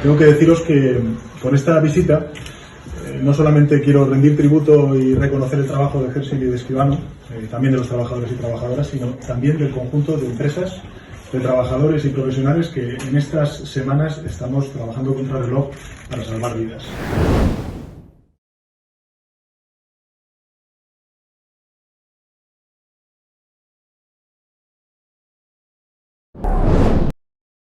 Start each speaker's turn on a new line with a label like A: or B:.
A: Tengo que deciros que con esta visita no solamente quiero rendir tributo y reconocer el trabajo de Gersel y de Escribano, también de los trabajadores y trabajadoras, sino también del conjunto de empresas, de trabajadores y profesionales que en estas semanas estamos trabajando contra el reloj para salvar vidas.